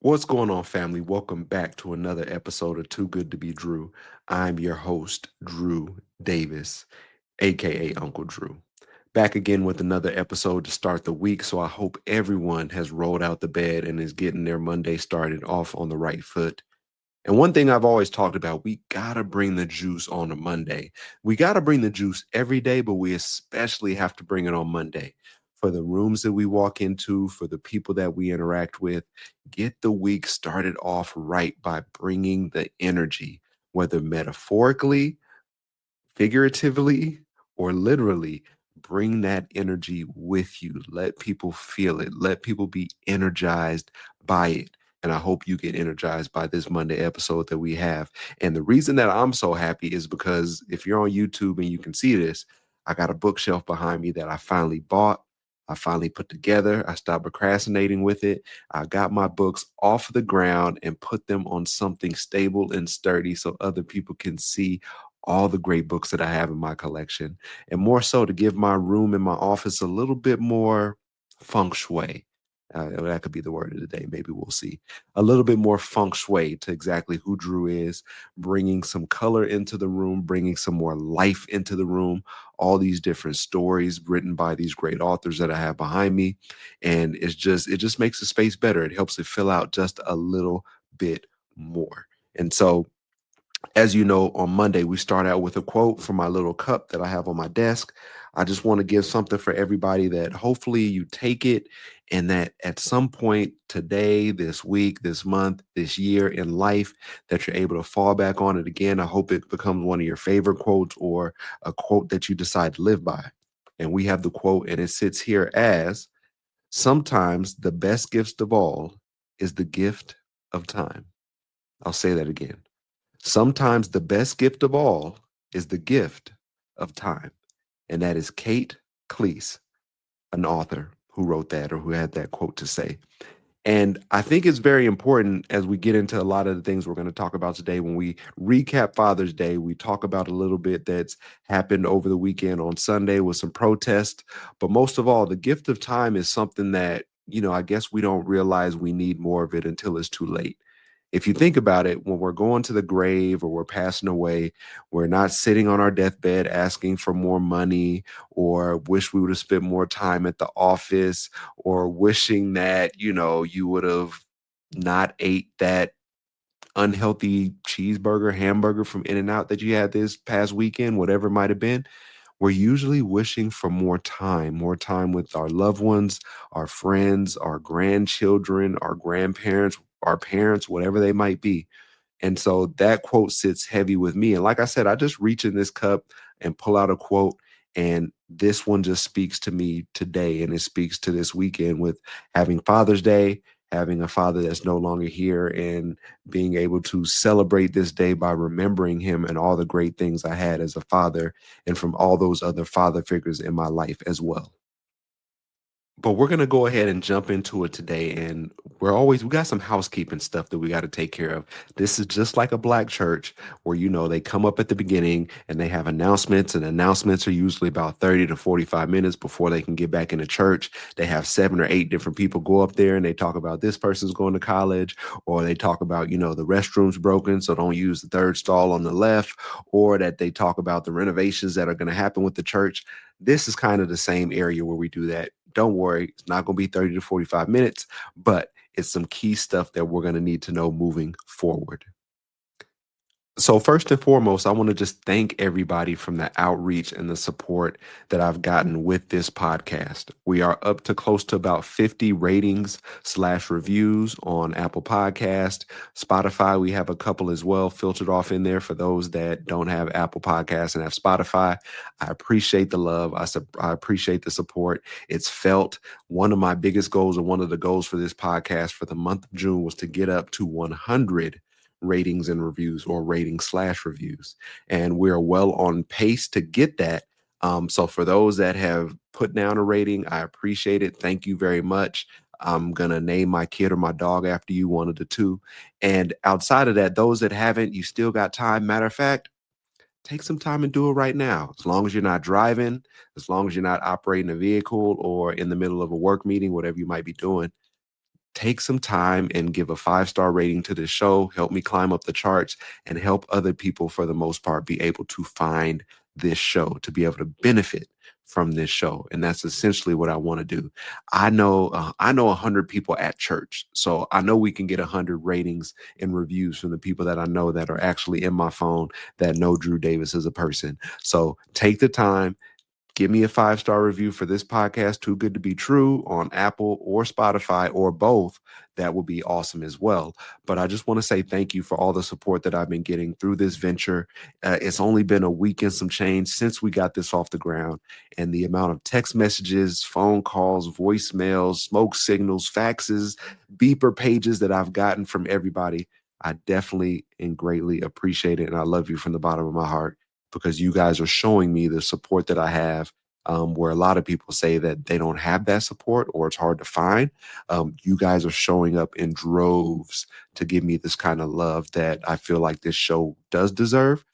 What's going on, family? Welcome back to another episode of Too Good to Be Drew. I'm your host, Drew Davis, aka Uncle Drew. Back again with another episode to start the week. So I hope everyone has rolled out the bed and is getting their Monday started off on the right foot. And one thing I've always talked about, we gotta bring the juice on a Monday. We gotta bring the juice every day, but we especially have to bring it on Monday. For the rooms that we walk into, for the people that we interact with, get the week started off right by bringing the energy, whether metaphorically, figuratively, or literally. Bring that energy with you. Let people feel it. Let people be energized by it. And I hope you get energized by this Monday episode that we have. And the reason that I'm so happy is because if you're on YouTube and you can see this, I got a bookshelf behind me that I finally bought. I finally put together. I stopped procrastinating with it. I got my books off the ground and put them on something stable and sturdy so other people can see all the great books that I have in my collection, and more so to give my room in my office a little bit more feng shui. That could be the word of the day. Maybe we'll see. A little bit more feng shui to exactly who Drew is, bringing some color into the room, bringing some more life into the room, all these different stories written by these great authors that I have behind me. And it just makes the space better. It helps it fill out just a little bit more. And so as you know, on Monday, we start out with a quote from my little cup that I have on my desk. I just want to give something for everybody that hopefully you take it and that at some point today, this week, this month, this year in life, that you're able to fall back on it again. I hope it becomes one of your favorite quotes or a quote that you decide to live by. And we have the quote, and it sits here as sometimes the best gift of all is the gift of time. I'll say that again. Sometimes the best gift of all is the gift of time. And that is Kate Cleese, an author who wrote that or who had that quote to say. And I think it's very important as we get into a lot of the things we're going to talk about today. When we recap Father's Day, we talk about a little bit that's happened over the weekend on Sunday with some protests. But most of all, the gift of time is something that, I guess we don't realize we need more of it until it's too late. If you think about it, when we're going to the grave or we're passing away, we're not sitting on our deathbed asking for more money or wish we would have spent more time at the office or wishing that, you would have not ate that unhealthy cheeseburger, hamburger from In and Out that you had this past weekend, whatever it might have been. We're usually wishing for more time with our loved ones, our friends, our grandchildren, our grandparents, our parents, whatever they might be. And so that quote sits heavy with me. And like I said, I just reach in this cup and pull out a quote. And this one just speaks to me today. And it speaks to this weekend with having Father's Day, having a father that's no longer here, and being able to celebrate this day by remembering him and all the great things I had as a father and from all those other father figures in my life as well. But we're going to go ahead and jump into it today. And we got some housekeeping stuff that we got to take care of. This is just like a black church where, they come up at the beginning and they have announcements, and announcements are usually about 30 to 45 minutes before they can get back into church. They have 7 or 8 different people go up there and they talk about this person's going to college, or they talk about, the restroom's broken, so don't use the third stall on the left, or that they talk about the renovations that are going to happen with the church. This is kind of the same area where we do that. Don't worry, it's not going to be 30 to 45 minutes, but it's some key stuff that we're going to need to know moving forward. So first and foremost, I want to just thank everybody from the outreach and the support that I've gotten with this podcast. We are up to close to about 50 ratings/reviews on Apple Podcast, Spotify. We have a couple as well filtered off in there for those that don't have Apple Podcasts and have Spotify. I appreciate the love. I appreciate the support. It's felt. One of my biggest goals, or one of the goals for this podcast for the month of June, was to get up to 100 ratings and reviews, or ratings/reviews. And we're well on pace to get that. So for those that have put down a rating, I appreciate it. Thank you very much. I'm going to name my kid or my dog after you, one of the two. And outside of that, those that haven't, you still got time. Matter of fact, take some time and do it right now. As long as you're not driving, as long as you're not operating a vehicle or in the middle of a work meeting, whatever you might be doing, take some time and give a 5-star rating to this show. Help me climb up the charts and help other people, for the most part, be able to find this show, to be able to benefit from this show. And that's essentially what I want to do. I know 100 people at church. So I know we can get 100 ratings and reviews from the people that I know that are actually in my phone that know Drew Davis as a person. So take the time. Give me a 5-star review for this podcast, Too Good to Be True, on Apple or Spotify or both. That would be awesome as well. But I just want to say thank you for all the support that I've been getting through this venture. It's only been a week and some change since we got this off the ground. And the amount of text messages, phone calls, voicemails, smoke signals, faxes, beeper pages that I've gotten from everybody, I definitely and greatly appreciate it. And I love you from the bottom of my heart, because you guys are showing me the support that I have, where a lot of people say that they don't have that support or it's hard to find. You guys are showing up in droves to give me this kind of love that I feel like this show does deserve.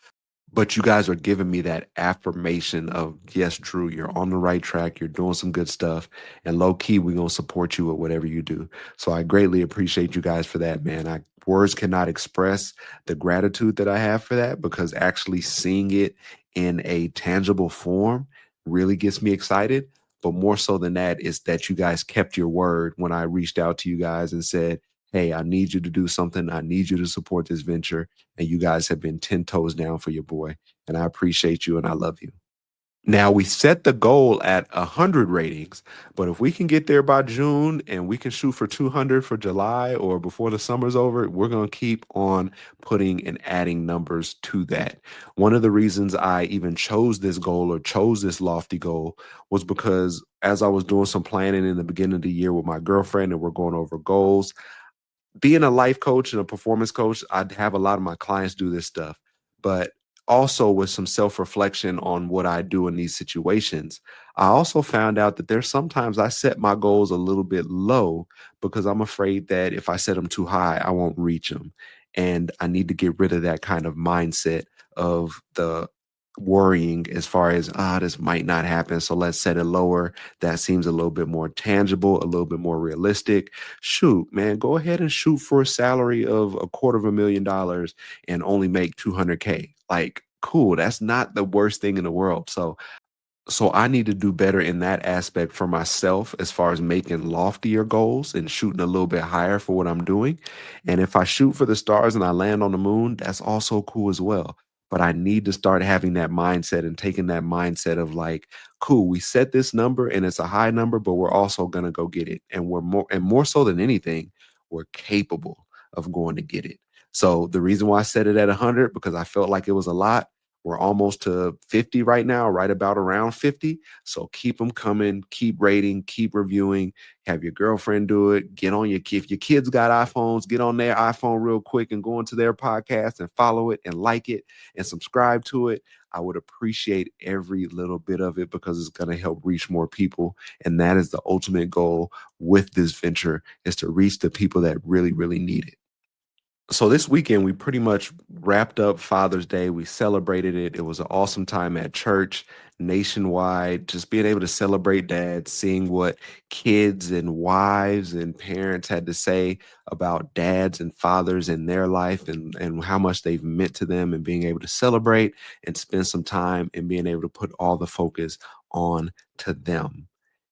But you guys are giving me that affirmation of, yes, Drew, you're on the right track. You're doing some good stuff. And low key, we're going to support you with whatever you do. So I greatly appreciate you guys for that, man. Words cannot express the gratitude that I have for that, because actually seeing it in a tangible form really gets me excited. But more so than that is that you guys kept your word when I reached out to you guys and said, hey, I need you to do something. I need you to support this venture. And you guys have been 10 toes down for your boy. And I appreciate you and I love you. Now, we set the goal at 100 ratings, but if we can get there by June and we can shoot for 200 for July or before the summer's over, we're going to keep on putting and adding numbers to that. One of the reasons I even chose this goal or chose this lofty goal was because as I was doing some planning in the beginning of the year with my girlfriend and we're going over goals, being a life coach and a performance coach, I'd have a lot of my clients do this stuff, but also with some self-reflection on what I do in these situations, I also found out that there's sometimes I set my goals a little bit low because I'm afraid that if I set them too high, I won't reach them. And I need to get rid of that kind of mindset of the worrying as far as, this might not happen. So let's set it lower. That seems a little bit more tangible, a little bit more realistic. Shoot, man, go ahead and shoot for a salary of $250,000 and only make 200K. Like, cool. That's not the worst thing in the world. So I need to do better in that aspect for myself as far as making loftier goals and shooting a little bit higher for what I'm doing. And if I shoot for the stars and I land on the moon, that's also cool as well. But I need to start having that mindset and taking that mindset of like, cool, we set this number and it's a high number, but we're also going to go get it. And we're more so than anything, we're capable of going to get it. So the reason why I set it at 100, because I felt like it was a lot. We're almost to 50 right now, right about around 50. So keep them coming, keep rating, keep reviewing, have your girlfriend do it. Get on if your kids got iPhones, get on their iPhone real quick and go into their podcast and follow it and like it and subscribe to it. I would appreciate every little bit of it because it's going to help reach more people. And that is the ultimate goal with this venture, is to reach the people that really, really need it. So this weekend, we pretty much wrapped up Father's Day. We celebrated it. It was an awesome time at church, nationwide, just being able to celebrate dad, seeing what kids and wives and parents had to say about dads and fathers in their life and how much they've meant to them, and being able to celebrate and spend some time and being able to put all the focus on to them.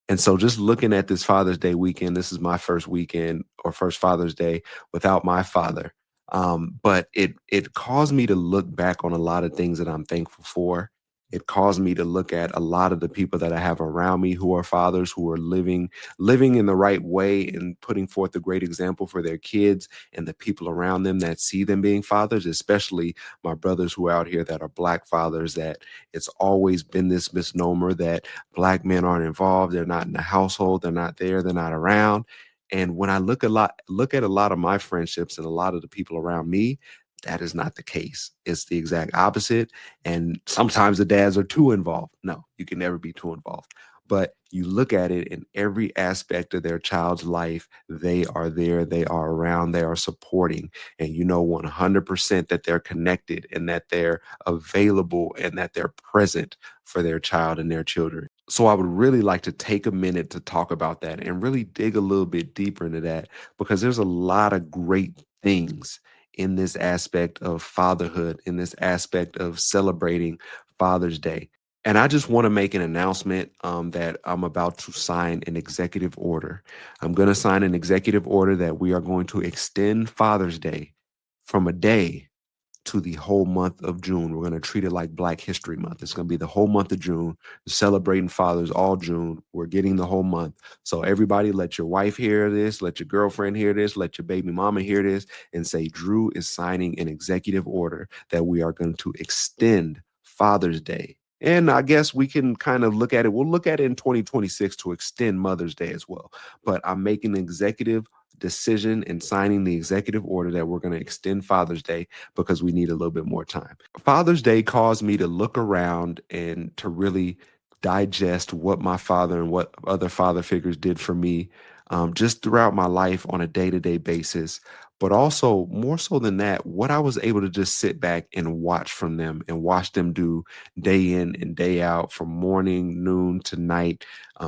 And so just looking at this Father's Day weekend, this is my first weekend or first Father's Day without my father. But it caused me to look back on a lot of things that I'm thankful for. It caused me to look at a lot of the people that I have around me who are fathers, who are living in the right way and putting forth a great example for their kids and the people around them that see them being fathers, especially my brothers who are out here that are Black fathers, that it's always been this misnomer that Black men aren't involved, they're not in the household, they're not there, they're not around. And when I look at a lot of my friendships and a lot of the people around me, that is not the case. It's the exact opposite. And sometimes the dads are too involved. No, you can never be too involved. But you look at it in every aspect of their child's life, they are there, they are around, they are supporting. And you know 100% that they're connected and that they're available and that they're present for their child and their children. So I would really like to take a minute to talk about that and really dig a little bit deeper into that because there's a lot of great things in this aspect of fatherhood, in this aspect of celebrating Father's Day. And I just want to make an announcement that I'm about to sign an executive order. I'm going to sign an executive order that we are going to extend Father's Day from a day to the whole month of June. We're going to treat it like Black History Month. It's going to be the whole month of June, celebrating fathers all June. We're getting the whole month. So everybody, let your wife hear this, let your girlfriend hear this, let your baby mama hear this, and say Drew is signing an executive order that we are going to extend Father's Day. And I guess we can kind of look at it. We'll look at it in 2026 to extend Mother's Day as well. But I'm making an executive decision and signing the executive order that we're going to extend Father's Day because we need a little bit more time. Father's Day caused me to look around and to really digest what my father and what other father figures did for me just throughout my life on a day to day basis. But also, more so than that, what I was able to just sit back and watch from them and watch them do day in and day out from morning, noon to night,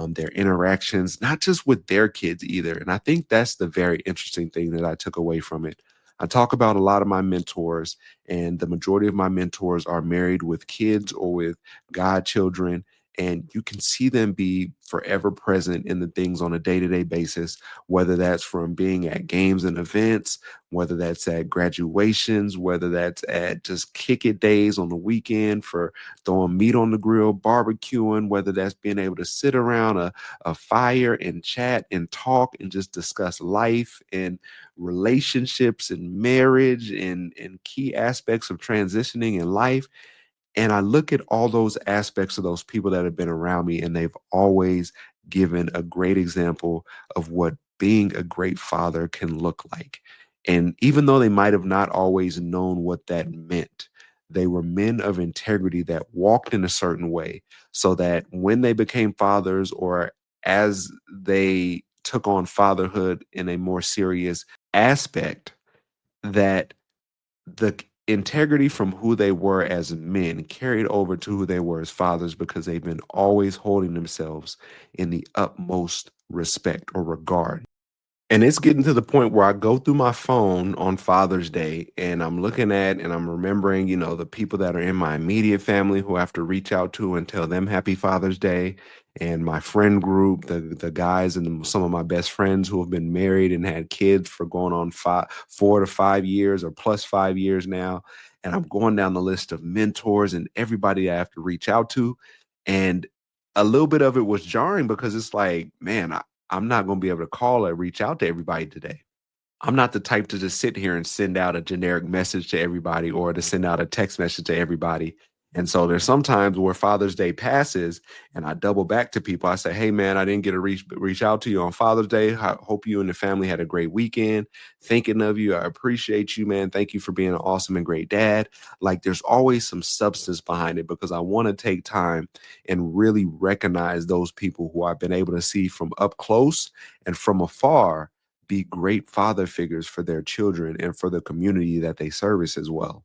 their interactions, not just with their kids either. And I think that's the very interesting thing that I took away from it. I talk about a lot of my mentors, and the majority of my mentors are married with kids or with godchildren. And you can see them be forever present in the things on a day to day basis, whether that's from being at games and events, whether that's at graduations, whether that's at just kick it days on the weekend for throwing meat on the grill, barbecuing, whether that's being able to sit around a fire and chat and talk and just discuss life and relationships and marriage and key aspects of transitioning in life. And I look at all those aspects of those people that have been around me, and they've always given a great example of what being a great father can look like. And even though they might have not always known what that meant, they were men of integrity that walked in a certain way so that when they became fathers or as they took on fatherhood in a more serious aspect, that the integrity from who they were as men carried over to who they were as fathers because they've been always holding themselves in the utmost respect or regard. And it's getting to the point where I go through my phone on Father's Day and I'm looking at and I'm remembering, the people that are in my immediate family who I have to reach out to and tell them happy Father's Day. And my friend group, the guys and some of my best friends who have been married and had kids for going on 4 to 5 years or plus 5 years now. And I'm going down the list of mentors and everybody I have to reach out to. And a little bit of it was jarring because it's like, man, I'm not going to be able to call or reach out to everybody today. I'm not the type to just sit here and send out a generic message to everybody or to send out a text message to everybody. And so there's sometimes where Father's Day passes and I double back to people. I say, hey, man, I didn't get to reach out to you on Father's Day. I hope you and the family had a great weekend. Thinking of you. I appreciate you, man. Thank you for being an awesome and great dad. Like there's always some substance behind it because I want to take time and really recognize those people who I've been able to see from up close and from afar be great father figures for their children and for the community that they service as well.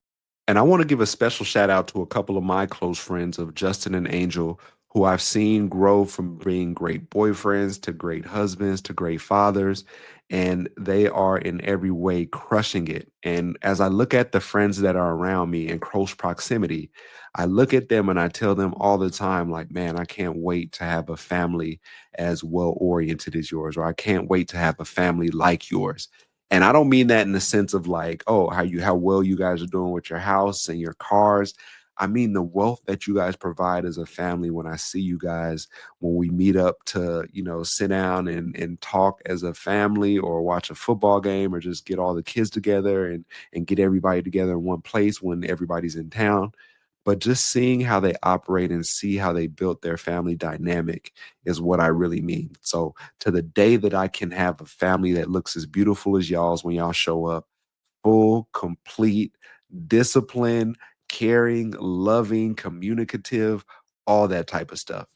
And I want to give a special shout out to a couple of my close friends of Justin and Angel, who I've seen grow from being great boyfriends to great husbands to great fathers. And they are in every way crushing it. And as I look at the friends that are around me in close proximity, I look at them and I tell them all the time, like, man, I can't wait to have a family as well oriented as yours, or I can't wait to have a family like yours. And I don't mean that in the sense of like, oh, how well you guys are doing with your house and your cars. I mean the wealth that you guys provide as a family when I see you guys when we meet up to, sit down and talk as a family or watch a football game or just get all the kids together and get everybody together in one place when everybody's in town. But just seeing how they operate and see how they built their family dynamic is what I really mean. So to the day that I can have a family that looks as beautiful as y'all's when y'all show up, full, complete, disciplined, caring, loving, communicative, all that type of stuff.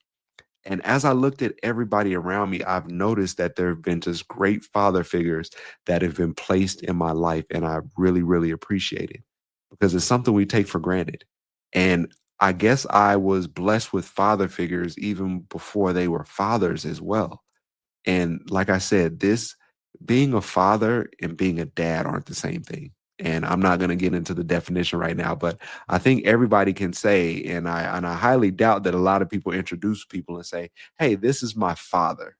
And as I looked at everybody around me, I've noticed that there have been just great father figures that have been placed in my life. And I really, really appreciate it because it's something we take for granted. And I guess I was blessed with father figures even before they were fathers as well. And like I said, this being a father and being a dad aren't the same thing. And I'm not going to get into the definition right now, but I think everybody can say, and I highly doubt that a lot of people introduce people and say, "Hey, this is my father."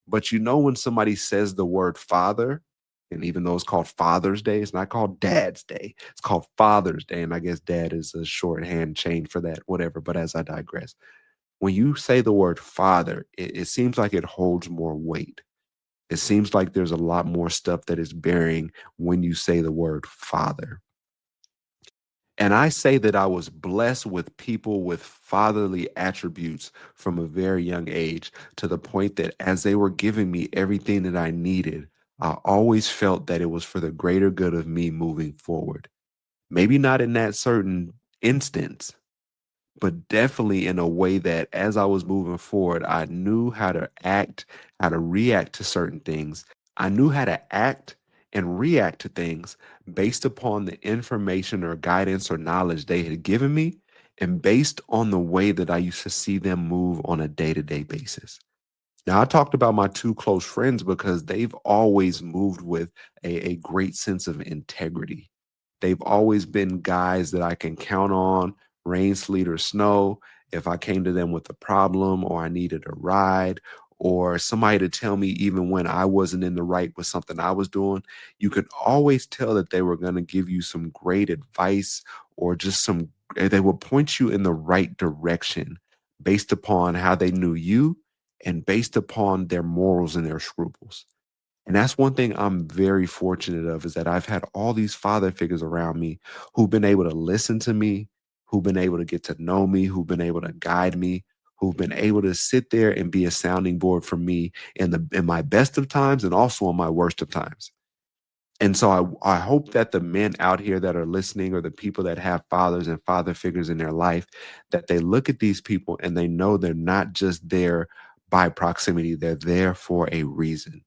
But you know, when somebody says the word father, and even though it's called Father's Day, it's not called Dad's Day. It's called Father's Day. And I guess dad is a shorthand change for that, whatever. But as I digress, when you say the word father, it seems like it holds more weight. It seems like there's a lot more stuff that is bearing when you say the word father. And I say that I was blessed with people with fatherly attributes from a very young age to the point that as they were giving me everything that I needed, I always felt that it was for the greater good of me moving forward. Maybe not in that certain instance, but definitely in a way that as I was moving forward, I knew how to act, how to react to certain things. I knew how to act and react to things based upon the information or guidance or knowledge they had given me and based on the way that I used to see them move on a day to day basis. Now, I talked about my two close friends because they've always moved with a great sense of integrity. They've always been guys that I can count on, rain, sleet, or snow. If I came to them with a problem or I needed a ride or somebody to tell me even when I wasn't in the right with something I was doing, you could always tell that they were going to give you some great advice or just they would point you in the right direction based upon how they knew you and based upon their morals and their scruples. And that's one thing I'm very fortunate of is that I've had all these father figures around me who've been able to listen to me, who've been able to get to know me, who've been able to guide me, who've been able to sit there and be a sounding board for me in my best of times and also in my worst of times. And so I hope that the men out here that are listening or the people that have fathers and father figures in their life, that they look at these people and they know they're not just there by proximity, they're there for a reason.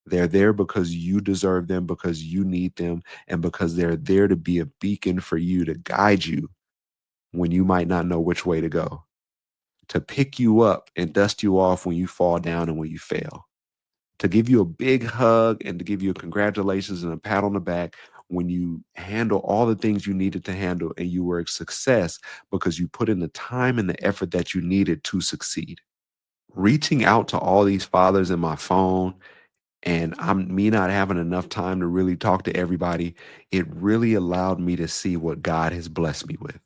They're there because you deserve them, because you need them, and because they're there to be a beacon for you to guide you when you might not know which way to go, to pick you up and dust you off when you fall down and when you fail, to give you a big hug and to give you a congratulations and a pat on the back when you handle all the things you needed to handle and you were a success because you put in the time and the effort that you needed to succeed. Reaching out to all these fathers in my phone and I'm me not having enough time to really talk to everybody, it really allowed me to see what God has blessed me with.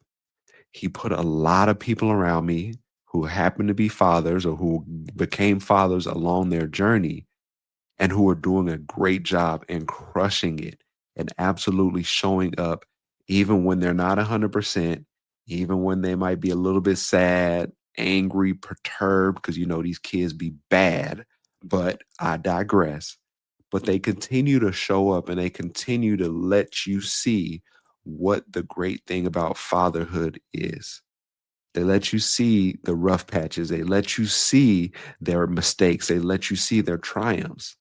He put a lot of people around me who happen to be fathers or who became fathers along their journey and who are doing a great job and crushing it and absolutely showing up even when they're not 100%, even when they might be a little bit sad, angry, perturbed, because you know these kids be bad. But I digress. But they continue to show up and they continue to let you see what the great thing about fatherhood is. They let you see the rough patches. They let you see their mistakes. They let you see their triumphs.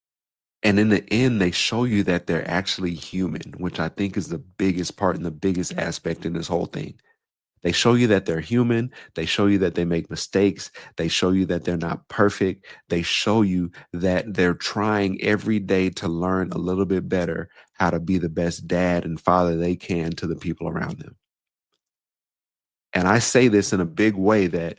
And in the end, they show you that they're actually human, which I think is the biggest part and the biggest aspect in this whole thing. They show you that they're human. They show you that they make mistakes. They show you that they're not perfect. They show you that they're trying every day to learn a little bit better how to be the best dad and father they can to the people around them. And I say this in a big way that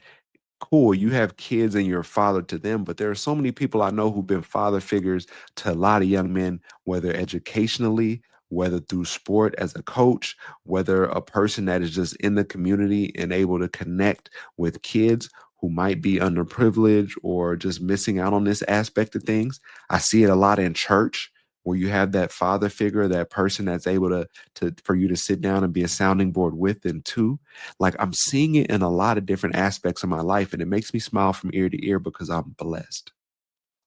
cool, you have kids and you're a father to them, but there are so many people I know who've been father figures to a lot of young men, whether educationally, whether through sport as a coach, whether a person that is just in the community and able to connect with kids who might be underprivileged or just missing out on this aspect of things. I see it a lot in church where you have that father figure, that person that's able to for you to sit down and be a sounding board with and to. Like I'm seeing it in a lot of different aspects of my life, and it makes me smile from ear to ear because I'm blessed.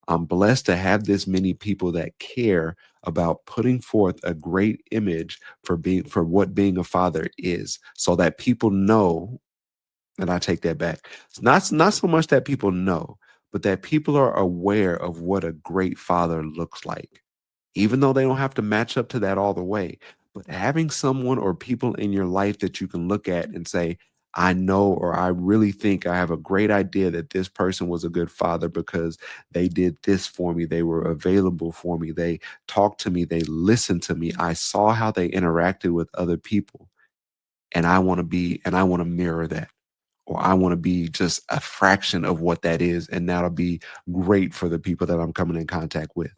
I'm blessed to have this many people that care about putting forth a great image for what being a father is, so that people know, and I take that back. It's not so much that people know, but that people are aware of what a great father looks like even though they don't have to match up to that all the way. But having someone or people in your life that you can look at and say, I know or I really think I have a great idea that this person was a good father because they did this for me. They were available for me. They talked to me. They listened to me. I saw how they interacted with other people. And I want to mirror that. Or I want to be just a fraction of what that is. And that'll be great for the people that I'm coming in contact with.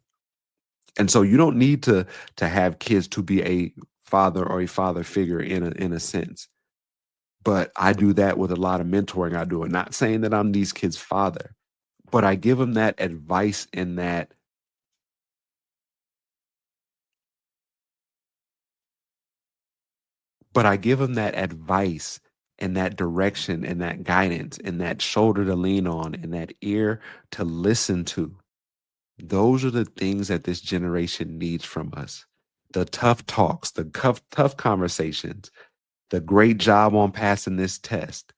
And so you don't need to have kids to be a father or a father figure in a sense. But I do that with a lot of mentoring I do. And not saying that I'm these kids' father, but I give them that advice and that, but I give them that advice and that direction and that guidance and that shoulder to lean on and that ear to listen to. Those are the things that this generation needs from us. The tough talks, the tough conversations, the great job on passing this test.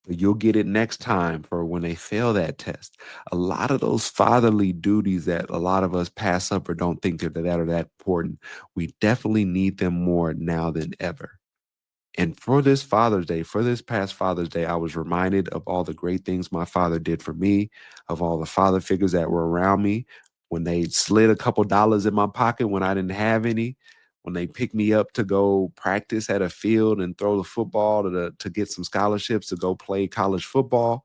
You'll get it next time for when they fail that test. A lot of those fatherly duties that a lot of us pass up or don't think that are that important, we definitely need them more now than ever. And for this Father's Day, for this past Father's Day, I was reminded of all the great things my father did for me, of all the father figures that were around me, when they slid a couple dollars in my pocket when I didn't have any, when they picked me up to go practice at a field and throw the football to get some scholarships to go play college football,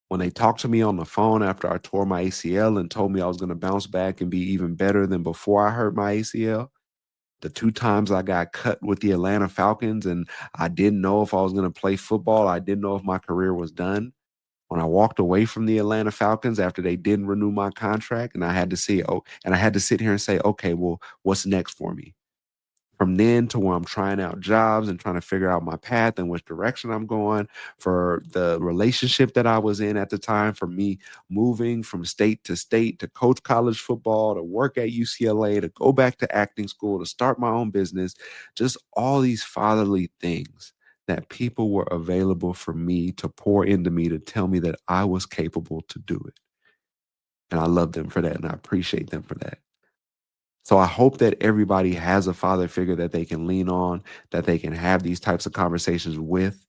when they talked to me on the phone after I tore my ACL and told me I was going to bounce back and be even better than before I hurt my ACL. The 2 times I got cut with the Atlanta Falcons and I didn't know if I was gonna play football, I didn't know if my career was done. When I walked away from the Atlanta Falcons after they didn't renew my contract and I had to sit here and say, "Okay, well, what's next for me?" From then to where I'm trying out jobs and trying to figure out my path and which direction I'm going, for the relationship that I was in at the time, for me moving from state to coach college football, to work at UCLA, to go back to acting school, to start my own business, just all these fatherly things that people were available for me to pour into me to tell me that I was capable to do it. And I love them for that and I appreciate them for that. So I hope that everybody has a father figure that they can lean on, that they can have these types of conversations with.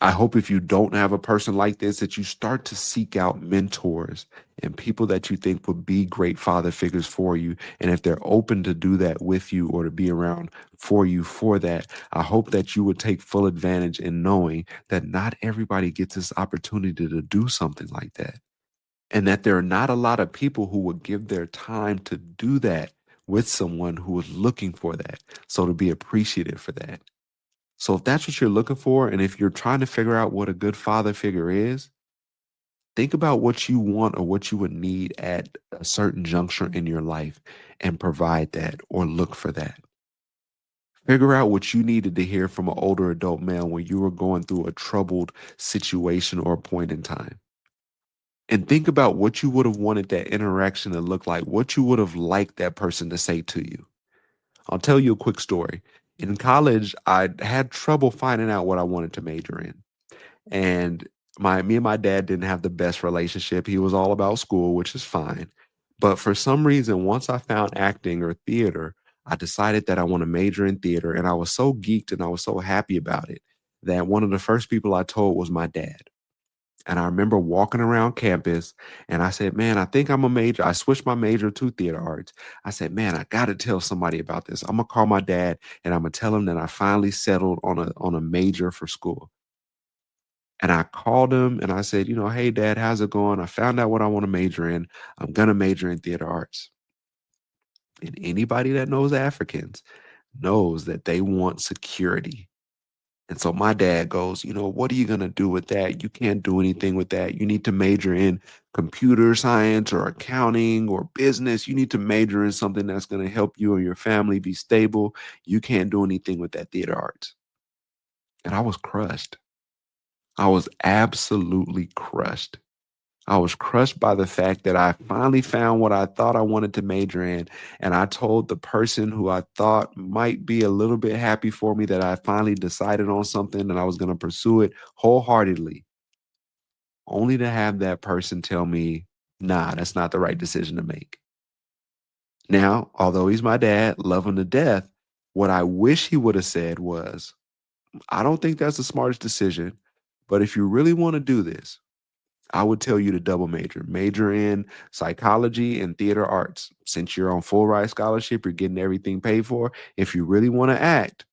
I hope if you don't have a person like this, that you start to seek out mentors and people that you think would be great father figures for you. And if they're open to do that with you or to be around for you for that, I hope that you would take full advantage in knowing that not everybody gets this opportunity to do something like that. And that there are not a lot of people who would give their time to do that with someone who is looking for that. So to be appreciative for that. So if that's what you're looking for, and if you're trying to figure out what a good father figure is, think about what you want or what you would need at a certain juncture in your life and provide that or look for that. Figure out what you needed to hear from an older adult male when you were going through a troubled situation or point in time. And think about what you would have wanted that interaction to look like, what you would have liked that person to say to you. I'll tell you a quick story. In college, I had trouble finding out what I wanted to major in. And my me and my dad didn't have the best relationship. He was all about school, which is fine. But for some reason, once I found acting or theater, I decided that I want to major in theater. And I was so geeked and I was so happy about it that one of the first people I told was my dad. And I remember walking around campus and I said, "Man, I think I'm a major." I switched my major to theater arts. I said, "Man, I got to tell somebody about this. I'm going to call my dad and I'm going to tell him that I finally settled on a major for school." And I called him and I said, "Hey, dad, how's it going? I found out what I want to major in. I'm going to major in theater arts." And anybody that knows Africans knows that they want security. And so my dad goes, "What are you going to do with that? You can't do anything with that. You need to major in computer science or accounting or business. You need to major in something that's going to help you and your family be stable. You can't do anything with that theater arts." And I was crushed. I was absolutely crushed. I was crushed by the fact that I finally found what I thought I wanted to major in. And I told the person who I thought might be a little bit happy for me that I finally decided on something and I was going to pursue it wholeheartedly, only to have that person tell me, "Nah, that's not the right decision to make." Now, although he's my dad, love him to death, what I wish he would have said was, I don't think that's the smartest decision. But if you really want to do this, I would tell you to double major. Major in psychology and theater arts. Since you're on full ride scholarship, you're getting everything paid for. If you really want to act,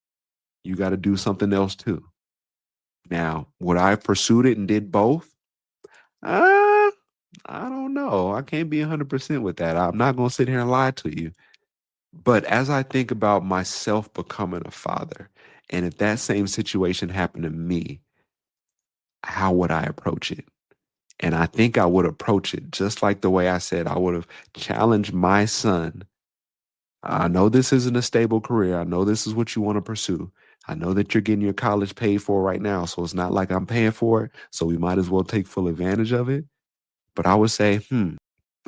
you got to do something else too. Now, would I have pursued it and did both? Uh, I don't know. I can't be 100% with that. I'm not going to sit here and lie to you. But as I think about myself becoming a father, and if that same situation happened to me, how would I approach it? And I think I would approach it just like the way I said I would have challenged my son. I know this isn't a stable career. I know this is what you want to pursue. I know that you're getting your college paid for right now. So it's not like I'm paying for it. So we might as well take full advantage of it. But I would say,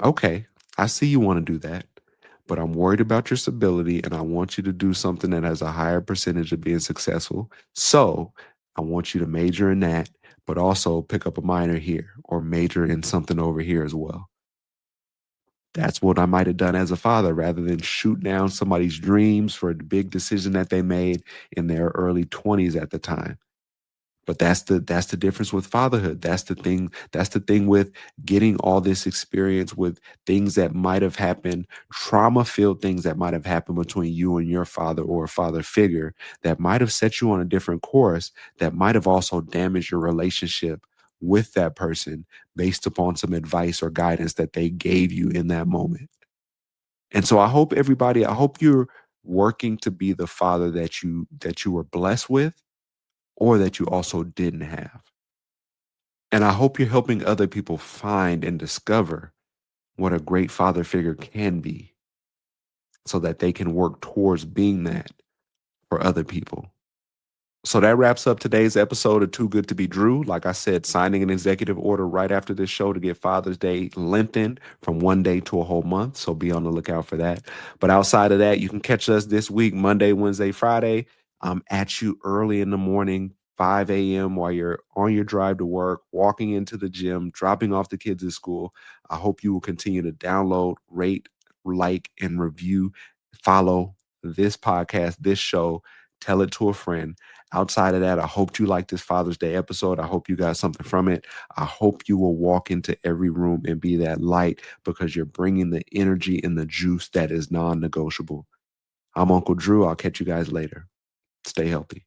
okay, I see you want to do that. But I'm worried about your stability and I want you to do something that has a higher percentage of being successful. So I want you to major in that, but also pick up a minor here or major in something over here as well. That's what I might have done as a father rather than shoot down somebody's dreams for the big decision that they made in their early 20s at the time. But that's the difference with fatherhood. That's the thing with getting all this experience with things that might have happened, trauma-filled things that might have happened between you and your father or a father figure that might have set you on a different course, that might have also damaged your relationship with that person based upon some advice or guidance that they gave you in that moment. And so I hope you're working to be the father that you were blessed with or that you also didn't have. And I hope you're helping other people find and discover what a great father figure can be so that they can work towards being that for other people. So that wraps up today's episode of Too Good to Be Drew. Like I said, signing an executive order right after this show to get Father's Day lengthened from 1 day to a whole month. So be on the lookout for that. But outside of that, you can catch us this week, Monday, Wednesday, Friday. I'm at you early in the morning, 5 a.m. while you're on your drive to work, walking into the gym, dropping off the kids at school. I hope you will continue to download, rate, like, and review, follow this podcast, this show, tell it to a friend. Outside of that, I hope you like this Father's Day episode. I hope you got something from it. I hope you will walk into every room and be that light because you're bringing the energy and the juice that is non negotiable. I'm Uncle Drew. I'll catch you guys later. Stay healthy.